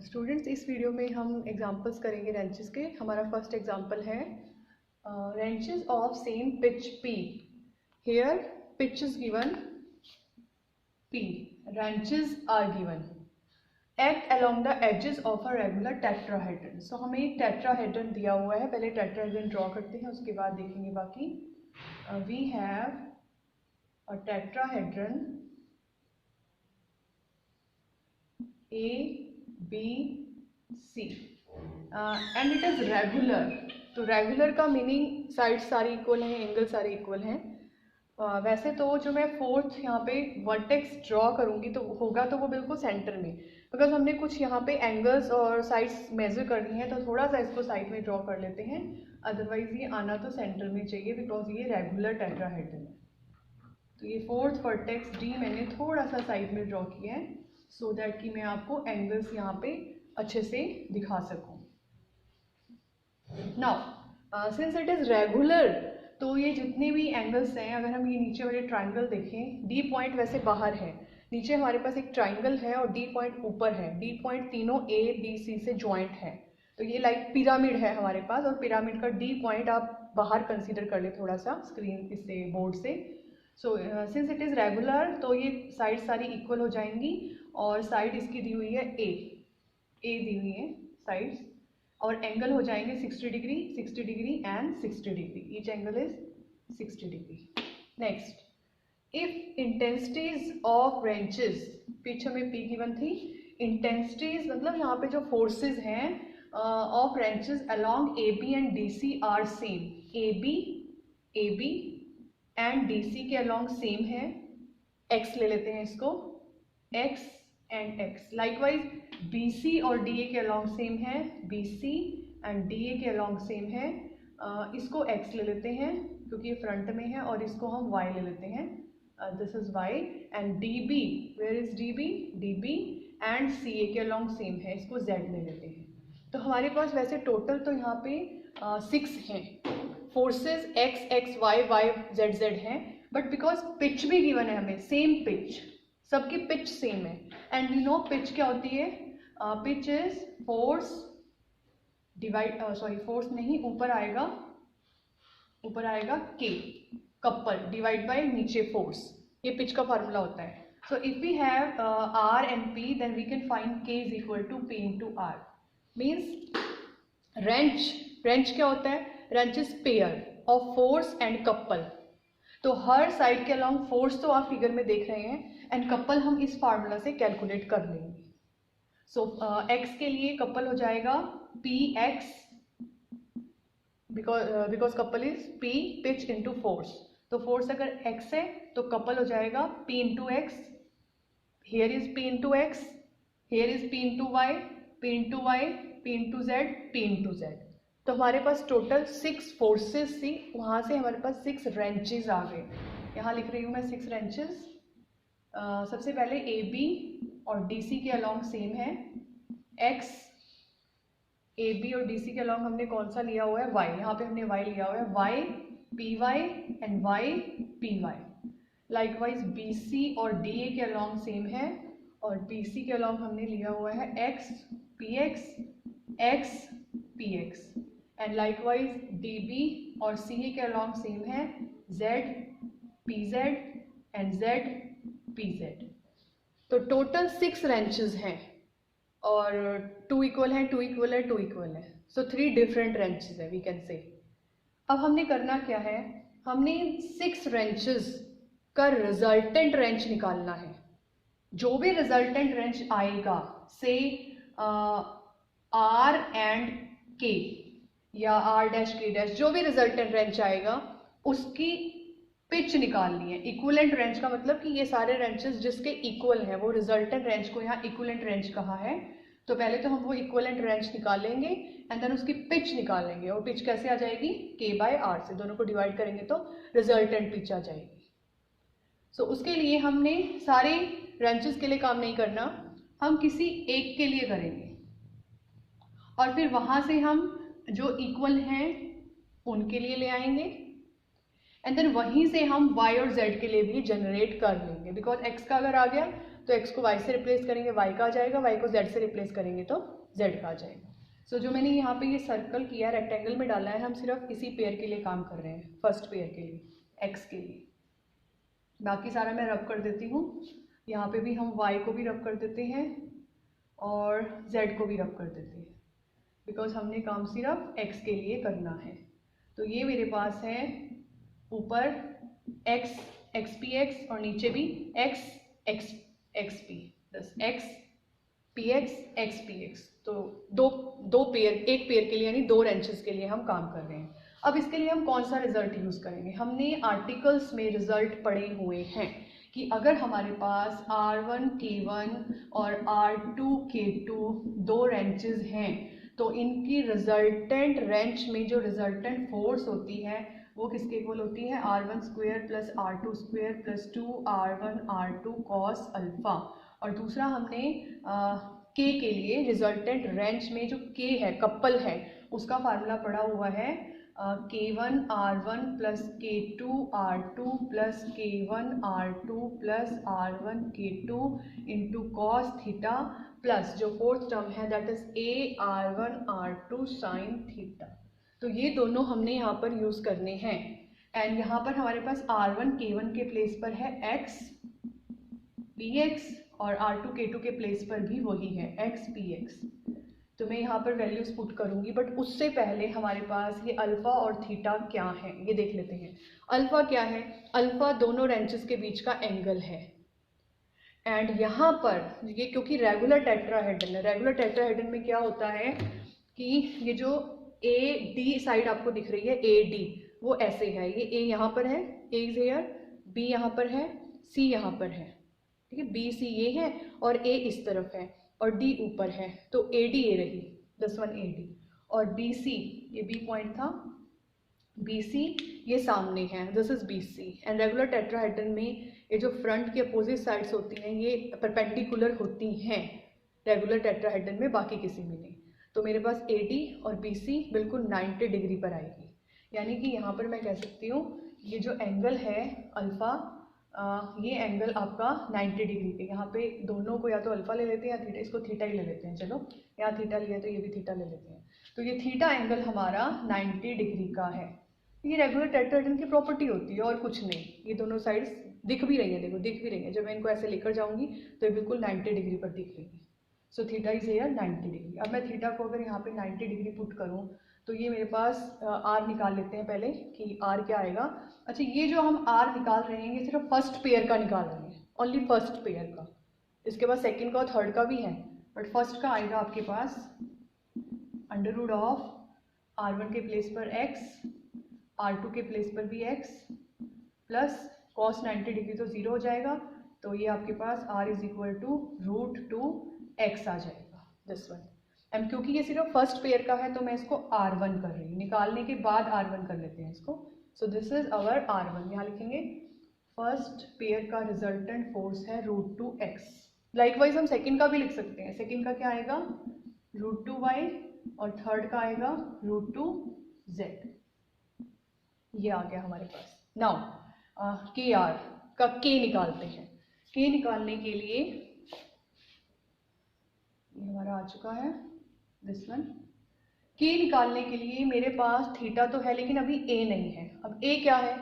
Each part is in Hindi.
स्टूडेंट्स इस वीडियो में हम एग्जांपल्स करेंगे रेंचेस के। हमारा फर्स्ट एग्जांपल है ranches of same pitch P. Here pitch is given P, wrenches are given. Act along the edges of a regular tetrahedron. So हमें एक टेट्राहेड्रन दिया हुआ है, पहले टेट्राहेड्रन ड्रॉ करते हैं, उसके बाद देखेंगे बाकी। We have a tetrahedron A, B, C and it is regular. तो रेगुलर का मीनिंग साइड सारी इक्वल हैं, एंगल सारे इक्वल हैं। वैसे तो जो मैं फोर्थ यहाँ पे वर्टेक्स ड्रॉ करूँगी तो होगा तो वो बिल्कुल सेंटर में, बिकॉज हमने कुछ यहाँ पे एंगल्स और साइड्स मेजर करनी है, तो थोड़ा सा इसको साइड में ड्रॉ कर लेते हैं। अदरवाइज ये आना तो सेंटर में चाहिए, बिकॉज ये रेगुलर टेट्राहेड्रन है। तो ये फोर्थ वर्टेक्स डी मैंने थोड़ा सा साइड में ड्रॉ किया है, सो दैट कि मैं आपको एंगल्स यहाँ पे अच्छे से दिखा सकूँ। Now since it is regular, तो ये जितने भी एंगल्स हैं, अगर हम ये नीचे वाले ट्राइंगल देखें, डी पॉइंट वैसे बाहर है, नीचे हमारे पास एक ट्राइंगल है और डी पॉइंट ऊपर है। डी पॉइंट तीनों ए बी सी से ज्वाइंट है, तो ये लाइक पिरामिड है हमारे पास, और पिरामिड का डी पॉइंट आप बाहर कंसीडर कर ले थोड़ा सा स्क्रीन इससे बोर्ड से। So since it is regular, तो ये साइड सारी इक्वल हो जाएंगी, और साइड इसकी दी हुई है ए दी हुई है साइड्स, और एंगल हो जाएंगे 60 degree, 60 degree and 60 degree. Each angle is 60 degree. Next, if intensities of wrenches, pitch हमें पी गिवन थी, इंटेंसिटीज मतलब यहाँ पे जो फोर्सेस हैं of wrenches along A B and D C are same. A B and D C के अलोंग सेम है। एक्स ले लेते हैं इसको, X and X. Likewise BC और DA के अलॉन्ग सेम है, BC एंड DA के अलॉन्ग सेम है। इसको X ले लेते हैं क्योंकि ये फ्रंट में है, और इसको हम Y ले लेते हैं, this is Y। And DB, where is DB and CA के अलॉन्ग सेम है, इसको Z ले लेते हैं। तो हमारे पास वैसे टोटल तो यहाँ पे 6 हैं forces, X Y Z Z हैं, बट बिकॉज पिच भी गिवन है हमें, सेम पिच, सबकी पिच सेम है। एंड वी नो पिच क्या होती है, pitch is force divide, force नहीं, ऊपर आएगा K कपल डिवाइड बाय नीचे फोर्स, ये पिच का फार्मूला होता है। So if we have R and P, then we can find K is equal to P into R। Means wrench क्या होता है, wrench is pair of force and couple. तो हर साइड के अलॉन्ग फोर्स तो आप फिगर में देख रहे हैं, एंड कपल हम इस फार्मूला से कैलकुलेट कर लेंगे। सो एक्स के लिए कपल हो जाएगा PX, because couple is P pitch into force. तो फोर्स अगर X है तो कपल हो जाएगा P into X. Here is P into X, here is P into Y, P into Y, P into Z, P into Z. तो हमारे पास टोटल 6 फोर्सेस थी, वहाँ से हमारे पास 6 रेंचेस आ गए। यहाँ लिख रही हूँ मैं 6 रेंचेस। सबसे पहले AB और DC के अलॉन्ग सेम है, X, AB और DC के अलॉन्ग हमने कौन सा लिया हुआ है, Y। यहाँ पे हमने Y लिया हुआ है, Y PY and Y PY। Likewise BC और DA के अलॉन्ग सेम है, और BC के अलॉन्ग हमने लिया हुआ है X PX, X PX। And likewise DB और CA के अलॉन्ग सेम है, Z PZ and Z PZ। तो टोटल 6 रेंचेस हैं, और 2 इक्वल है, 2 इक्वल है, 2 इक्वल है। सो 3 डिफरेंट रेंचेस है, वी कैन से। अब हमने करना क्या है, हमने 6 रेंचेस का रिजल्टेंट रेंच निकालना है। जो भी रिजल्टेंट रेंच आएगा, से R एंड K या R डैश K डैश, जो भी रिजल्टेंट रेंच आएगा उसकी पिच निकालनी है। इक्विवेलेंट रेंच का मतलब कि ये सारे रेंचेस जिसके इक्वल है, वो रिजल्टेंट रेंच को यहाँ इक्विवेलेंट रेंच कहा है। तो पहले तो हम वो इक्विवेलेंट रेंच निकालेंगे एंड देन उसकी पिच निकालेंगे, और पिच कैसे आ जाएगी, K बाय R से, दोनों को डिवाइड करेंगे तो रिजल्टेंट पिच आ जाएगी। सो उसके लिए हमने सारे रेंचेस के लिए काम नहीं करना, हम किसी एक के लिए करेंगे, और फिर वहाँ से हम जो इक्वल हैं उनके लिए ले आएंगे, एंड देन वहीं से हम Y और Z के लिए भी जनरेट कर लेंगे। बिकॉज X का अगर आ गया तो x को y से रिप्लेस करेंगे y का आ जाएगा, y को z से रिप्लेस करेंगे तो z का आ जाएगा। सो जो मैंने यहाँ पे ये सर्कल किया रेक्टेंगल में डाला है, हम सिर्फ इसी पेयर के लिए काम कर रहे हैं, फर्स्ट पेयर के लिए, x के लिए। बाकी सारा मैं रब कर देती हूँ। यहाँ पे भी हम y को भी रब कर देते हैं और z को भी रब कर देते हैं, बिकॉज हमने काम सिर्फ x के लिए करना है। तो ये मेरे पास है ऊपर x xpx और नीचे भी x xp, बस x px xpx। तो दो पेयर, एक पेयर के लिए यानी 2 रेंचेस के लिए हम काम कर रहे हैं। अब इसके लिए हम कौन सा रिजल्ट यूज करेंगे? हमने आर्टिकल्स में रिजल्ट पढ़े हुए हैं कि अगर हमारे पास R1 K1 और R2 K2 2 रेंचेस हैं तो इनकी रिजल्टेंट रेंच में जो रिजल्टेंट फोर्स होती है वो किसके इक्वल होती है? R1 square plus R2 square plus 2R1 R2 cos alpha. और दूसरा हमने K के लिए रिजल्टेंट रेंच में जो K है, कपल है, उसका फार्मूला पढ़ा हुआ है K1 R1 plus K2 R2 plus K1 R2 plus R1 K2 into cos theta plus जो फोर्थ टर्म है that is A R1 R2 sine theta. तो ये दोनों हमने यहाँ पर यूज करने हैं। एंड यहाँ पर हमारे पास R1 K1 के प्लेस पर है x px और R2 K2 के प्लेस पर भी वही है x px। तो मैं यहाँ पर वैल्यूज पुट करूंगी, बट उससे पहले हमारे पास ये अल्फा और थीटा क्या है ये देख लेते हैं। अल्फा क्या है? अल्फा दोनों रेंचेस के बीच का एंगल है। एंड यहाँ पर ये क्योंकि रेगुलर टेट्राहेड्रन है, रेगुलर टेट्राहेड्रन में क्या होता है कि ये जो ए डी साइड आपको दिख रही है ए डी, वो ऐसे है, ये ए यहाँ पर है, ए इज हेयर, बी यहाँ पर है, सी यहाँ पर है, ठीक है, बी सी ये है और ए इस तरफ है और डी ऊपर है। तो ए डी ये रही, दिस वन ए डी, और बी सी ये बी पॉइंट था, बी सी ये सामने है, this is B C. And regular tetrahedron में ये जो फ्रंट की अपोजिट साइड्स होती हैं ये परपेंडिकुलर होती हैं रेगुलर टेट्राहेड्रन में, बाकी किसी में नहीं। तो मेरे पास ए डी और बी सी बिल्कुल 90 डिग्री पर आएगी, यानी कि यहाँ पर मैं कह सकती हूँ ये जो एंगल है अल्फा, ये एंगल आपका 90 डिग्री पे, यहाँ पे दोनों को या तो अल्फा ले लेते हैं या थीटा, इसको थीटा ही ले लेते हैं, चलो यहाँ थीटा लिया तो ये भी थीटा ले लेते हैं। तो ये थीटा एंगल हमारा 90 डिग्री का है। ये रेगुलर टेट्राहेड्रन की प्रॉपर्टी होती है और कुछ नहीं। ये दोनों साइड्स दिख भी रही है, देखो दिख भी रही है, जब मैं इनको ऐसे लेकर जाऊंगी तो ये बिल्कुल 90 डिग्री पर दिख रही है। So theta is here 90 degree. अब मैं थीटा को अगर यहाँ पे 90 डिग्री पुट करूँ तो ये मेरे पास आर निकाल लेते हैं पहले कि आर क्या आएगा। अच्छा, ये जो हम आर निकाल रहे हैं ये सिर्फ फर्स्ट पेयर का निकाल रहे हैं, ओनली फर्स्ट पेयर का। इसके बाद सेकंड का और थर्ड का भी है, बट फर्स्ट का आएगा आपके पास अंडर रूट ऑफ R1 के प्लेस पर x, R2 के प्लेस पर भी x, प्लस cos 90 डिग्री तो 0 हो जाएगा, तो ये आपके पास r is equal to √2x आ जाएगा, दिस वन। एंड क्योंकि ये सिर्फ फर्स्ट पेयर का है तो मैं इसको R1 कर रही हूँ, निकालने के बाद R1 कर लेते हैं इसको। सो दिस इज अवर R1, यहाँ लिखेंगे फर्स्ट पेयर का रिजल्टेंट फोर्स है √2x। लाइकवाइज हम सेकंड का भी लिख सकते हैं, सेकंड का क्या आएगा √2y और थर्ड का आएगा √2z। ये आ गया हमारे पास। नाउ के आर का के निकालते हैं। के निकालने के लिए ये हमारा आ चुका है दिस वन। के निकालने के लिए मेरे पास थीटा तो है लेकिन अभी ए नहीं है। अब ए क्या है?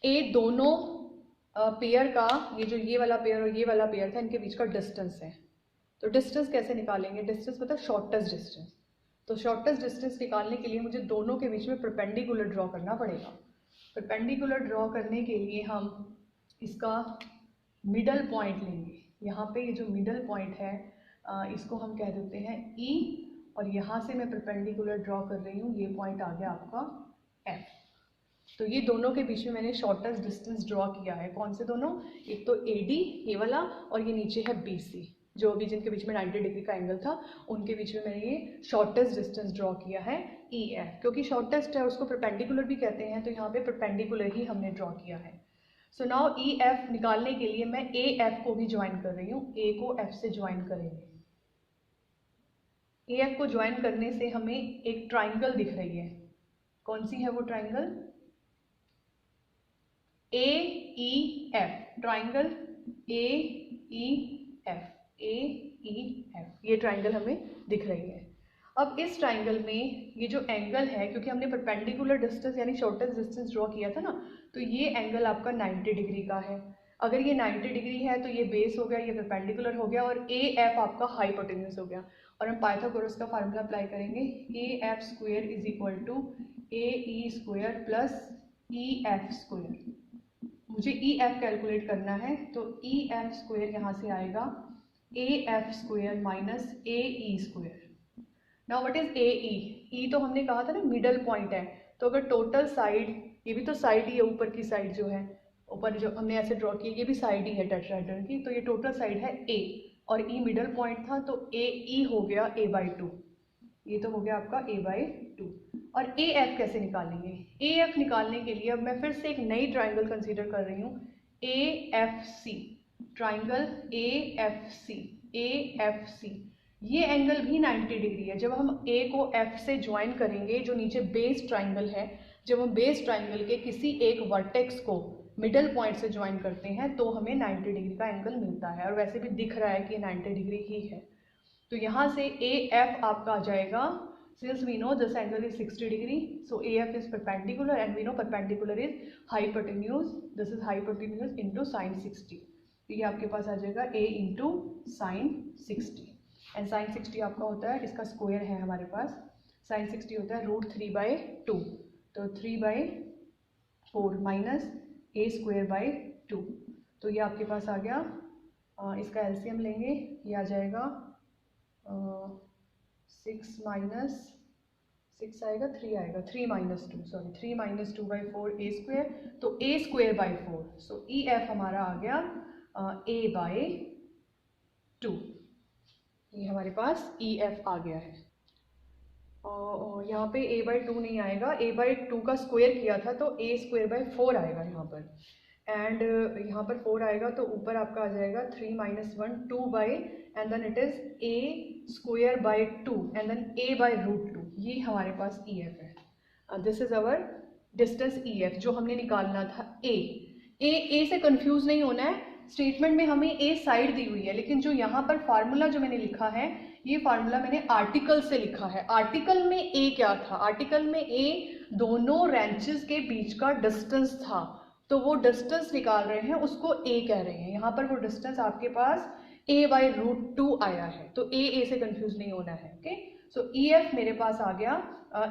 ए दोनों पेयर का, ये जो ये वाला पेयर और ये वाला पेयर था, इनके बीच का डिस्टेंस है। तो डिस्टेंस कैसे निकालेंगे? डिस्टेंस मतलब शॉर्टेस्ट डिस्टेंस। तो शॉर्टेस्ट डिस्टेंस निकालने के लिए मुझे दोनों के बीच में परपेंडिकुलर ड्रॉ करना पड़ेगा। परपेंडिकुलर ड्रॉ करने के लिए हम इसका मिडल पॉइंट लेंगे। यहाँ पे ये जो मिडल पॉइंट है इसको हम कह देते हैं E, और यहाँ से मैं परपेंडिकुलर ड्रॉ कर रही हूँ, ये पॉइंट आ गया आपका F। तो ये दोनों के बीच में मैंने शॉर्टेस्ट डिस्टेंस ड्रॉ किया है। कौन से दोनों? एक तो AD ये वाला, और ये नीचे है BC, जो भी जिनके बीच में 90 डिग्री का एंगल था उनके बीच में मैंने ये शॉर्टेस्ट डिस्टेंस ड्रॉ किया है EF। क्योंकि शॉर्टेस्ट है उसको परपेंडिकुलर भी कहते हैं, तो यहाँ पे परपेंडिकुलर ही हमने ड्रॉ किया है। सो नाउ EF निकालने के लिए मैं AF को भी ज्वाइन कर रही हूँ। A को F से ज्वाइन करेंगे। AF को ज्वाइन करने से हमें एक ट्राइंगल दिख रही है। कौन सी है वो triangle? AEF, triangle AEF। F, A E F, ये ट्राइंगल हमें दिख रही है। अब इस ट्राइंगल में ये जो एंगल है, क्योंकि हमने परपेंडिकुलर डिस्टेंस यानी शॉर्टेस्ट डिस्टेंस ड्रॉ किया था ना, तो ये एंगल आपका 90 डिग्री का है। अगर ये 90 डिग्री है तो ये बेस हो गया, ये परपेंडिकुलर हो गया, और ए एफ आपका हाइपोटेन्यूज हो गया। और हम पाइथागोरस का फार्मूला अप्लाई करेंगे, A F square is equal to A E square plus E F square. मुझे ई एफ कैलकुलेट करना है, तो ई एफ स्क्वायर यहाँ से आएगा A F square minus A E square. Now what is A E? E तो हमने कहा था ना मिडल पॉइंट है, तो अगर टोटल साइड, ये भी तो साइड ही है, ऊपर की साइड जो है, ऊपर जो हमने ऐसे ड्रॉ की, ये भी साइड ही है टेट्राहेड्रन की, तो ये टोटल साइड है ए, और ई मिडल पॉइंट था, तो ए ई हो गया ए बाई टू, ये तो हो गया आपका ए बाई टू। और ए एफ कैसे निकालेंगे? ए एफ निकालने के लिए अब मैं फिर से एक नई ट्राइंगल कंसीडर कर रही हूँ, A F C, triangle A F C, A F C. ये एंगल भी 90 डिग्री है। जब हम ए को एफ से ज्वाइन करेंगे, जो नीचे बेस ट्राइंगल है, जब हम बेस ट्राइंगल के किसी एक वर्टेक्स को मिडल पॉइंट से ज्वाइन करते हैं तो हमें 90 डिग्री का एंगल मिलता है, और वैसे भी दिख रहा है कि 90 डिग्री ही है। तो यहाँ से ए एफ आपका आ जाएगा, since we know this angle is 60 degree, so A F is perpendicular and we know perpendicular is hypotenuse, this is hypotenuse into sine 60। तो ये आपके पास आ जाएगा A into sine 60, and sine 60 आपका होता है, इसका स्क्वायर है हमारे पास, साइन 60 होता है √3/2, तो 3/4 माइनस ए स्क्वायर बाई 2, तो ये आपके पास आ गया। इसका एलसीएम लेंगे, ये आ जाएगा 6 माइनस 6 आएगा, 3 आएगा, 3 minus 2, sorry 3 minus 2/4 A square, तो A square by 4, so E F हमारा आ गया ए बाई 2, ये हमारे पास ई एफ आ गया है। यहाँ पे a बाई 2 नहीं आएगा, a बाई 2 का स्क्वायर किया था तो a स्क्वायर बाई 4 आएगा यहाँ पर, एंड यहाँ पर 4 आएगा, तो ऊपर आपका आ जाएगा 3 minus 1 2 by, and then it is a square by 2 and then a by √2, ये हमारे पास ई एफ है। This is our distance E F जो हमने निकालना था। ए से कंफ्यूज नहीं होना है, स्टेटमेंट में हमें ए साइड दी हुई है, लेकिन जो यहाँ पर फार्मूला जो मैंने लिखा है, ये फार्मूला मैंने आर्टिकल से लिखा है। आर्टिकल में ए क्या था? आर्टिकल में ए दोनों रेंचेस के बीच का डिस्टेंस था, तो वो डिस्टेंस निकाल रहे हैं, उसको ए कह रहे हैं। यहाँ पर वो डिस्टेंस आपके पास ए बाई √2 आया है, तो ए से कंफ्यूज नहीं होना है। ओके, सो ई एफ मेरे पास आ गया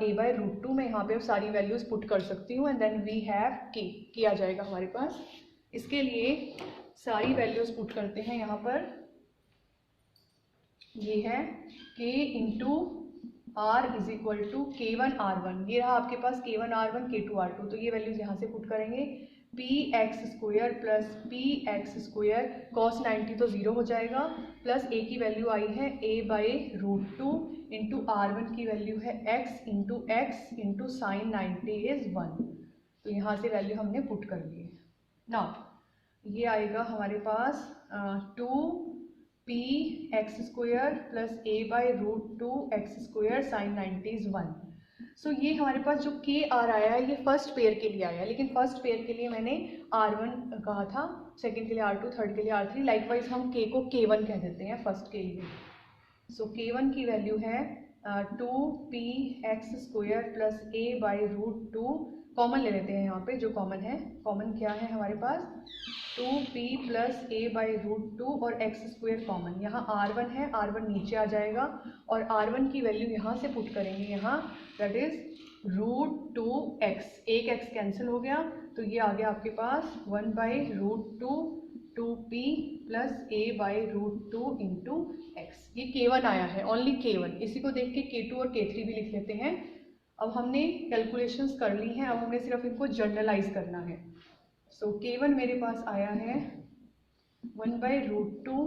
ए बाई √2, मैं यहाँ पे सारी वैल्यूज पुट कर सकती हूँ, एंड देन वी हैव के आ जाएगा हमारे पास। इसके लिए सारी वैल्यूज पुट करते हैं यहाँ पर, ये है k into R is equal to K1R1, ये रहा आपके पास K1R1 K2R2, तो ये वैल्यूज यहाँ से पुट करेंगे, px square plus px square, cos 90 तो 0 हो जाएगा, प्लस a की वैल्यू आई है a बाई √2 इंटू R1 की वैल्यू है x इंटू साइन 90 इज 1, तो यहाँ से वैल्यू हमने पुट कर ली है। नाउ ये आएगा हमारे पास 2px square plus a by √2 x square sine 90 is 1। सो ये हमारे पास जो k आर आया है ये फर्स्ट पेयर के लिए आया है, लेकिन फर्स्ट पेयर के लिए मैंने R1 कहा था, सेकंड के लिए R2, थर्ड के लिए R3, लाइकवाइज हम k को K1 कह देते हैं फर्स्ट के लिए। सो K1 की वैल्यू है 2px square plus a by √2, common ले लेते हैं यहाँ पे, जो कॉमन है, कॉमन क्या है हमारे पास 2p प्लस a बाई √2 और x स्क्वायर कॉमन, यहाँ R1 है, R1 नीचे आ जाएगा, और R1 की वैल्यू यहाँ से पुट करेंगे, यहाँ दैट इज √2x, एक x कैंसिल हो गया, तो ये आ गया आपके पास 1 by √2 2p plus a by √2 into x, ये K1 आया है, ओनली K1। इसी को देख के K2 और K3 भी लिख लेते हैं। अब हमने कैलकुलेशंस कर ली हैं, अब हमने सिर्फ इनको जनरलाइज करना है। सो K1 मेरे पास आया है 1 by √2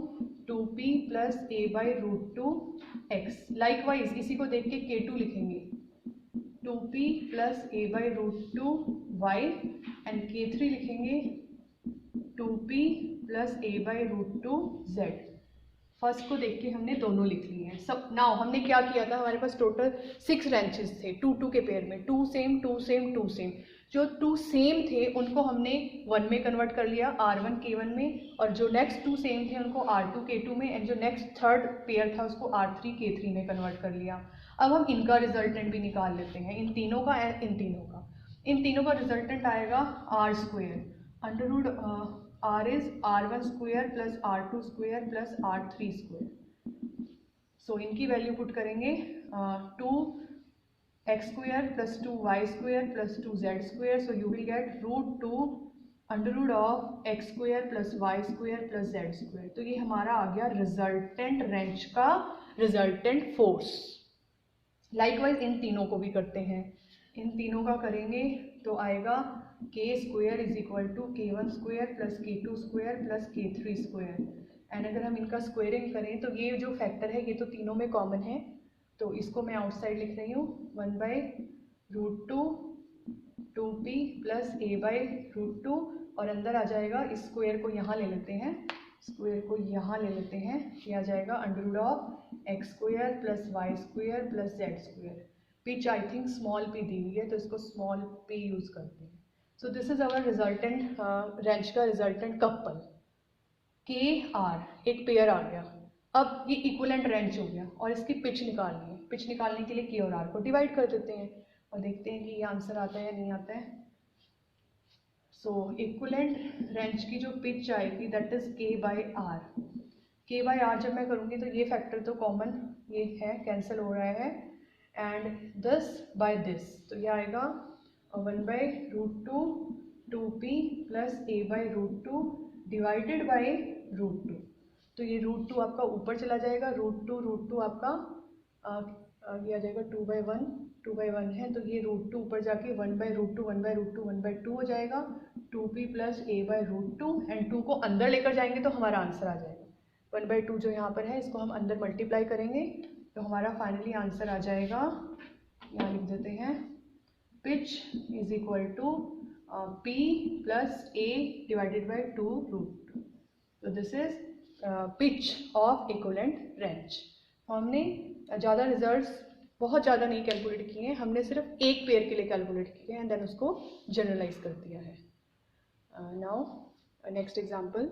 2p plus a by √2 x, likewise इसी को देख के K2 लिखेंगे 2p plus a by √2 y, and K3 लिखेंगे 2p plus a by √2 z। First को देख के हमने दोनों लिख लिए हैं सब। नाउ हमने क्या किया था, हमारे पास टोटल 6 रेंचेस थे 2 2 के पेयर में, 2 सेम 2 सेम 2 सेम, जो टू सेम थे उनको हमने 1 में कन्वर्ट कर लिया, R1 K1 में, और जो नेक्स्ट टू सेम थे उनको R2 K2 में, एंड जो नेक्स्ट थर्ड पेयर था उसको R3 K3 में कन्वर्ट कर लिया। अब हम इनका रिजल्टेंट भी निकाल लेते हैं, इन तीनों का एंड इन तीनों का रिजल्टेंट आएगा R square, under root R is R1 square plus R2 square plus R3 square. So इनकी वैल्यू पुट करेंगे 2x square plus 2y square plus 2z square, so you will get root 2 under root of x square plus y square plus z square. तो ये हमारा आ गया रिजल्टेंट रेंच का रिजल्टेंट फोर्स। लाइकवाइज इन तीनों को भी करते हैं, इन तीनों का करेंगे तो आएगा k square is equal to k1 square plus k2 square plus k3 square. And अगर हम इनका स्क्वेयरिंग करें तो ये जो फैक्टर है ये तो तीनों में कॉमन है, तो इसको मैं आउटसाइड लिख रही हूँ 1/√2 2p प्लस a/√2, और अंदर आ जाएगा, इस स्क्वेयर को यहाँ ले लेते हैं, स्क्वेयर को यहाँ ले लेते हैं, ये आ जाएगा under root of x square plus y square plus z square. Pitch I think small p दी हुई है तो इसको स्मॉल p यूज़ करते हैं। So this is our resultant wrench का रिजल्टेंट कपल के आर, एक पेयर आ गया। अब ये इक्विवेलेंट रेंच हो गया और इसकी पिच निकालनी है। पिच निकालने के लिए के और आर को डिवाइड कर देते हैं और देखते हैं कि ये आंसर आता है या नहीं आता है। सो इक्विवेलेंट रेंच की जो पिच आएगी दैट इज के बाय आर। के बाय आर जब मैं करूँगी तो ये फैक्टर तो कॉमन ये है, कैंसिल हो रहा है, एंड दिस बाय दिस, तो ये आएगा 1/√2 2p plus a/√2 divided by √2। तो ये √2 आपका ऊपर चला जाएगा, √2 आपका ये आ जाएगा 2/1 है, तो ये √2 ऊपर जाके 1/√2 1/√2 1/2 हो जाएगा, 2p प्लस a/√2, एंड 2 को अंदर लेकर जाएंगे तो हमारा आंसर आ जाएगा 1/2 जो यहाँ पर है इसको हम अंदर मल्टीप्लाई करेंगे तो हमारा फाइनली आंसर आ जाएगा, यहाँ लिख देते हैं pitch is equal to p plus a divided by 2√2। तो this is pitch of equivalent wrench. हमने ज़्यादा रिजल्ट्स बहुत ज़्यादा नहीं कैलकुलेट किए हैं, हमने सिर्फ एक पेयर के लिए कैलकुलेट किए हैं एंड देन उसको जनरलाइज कर दिया है। Now next example,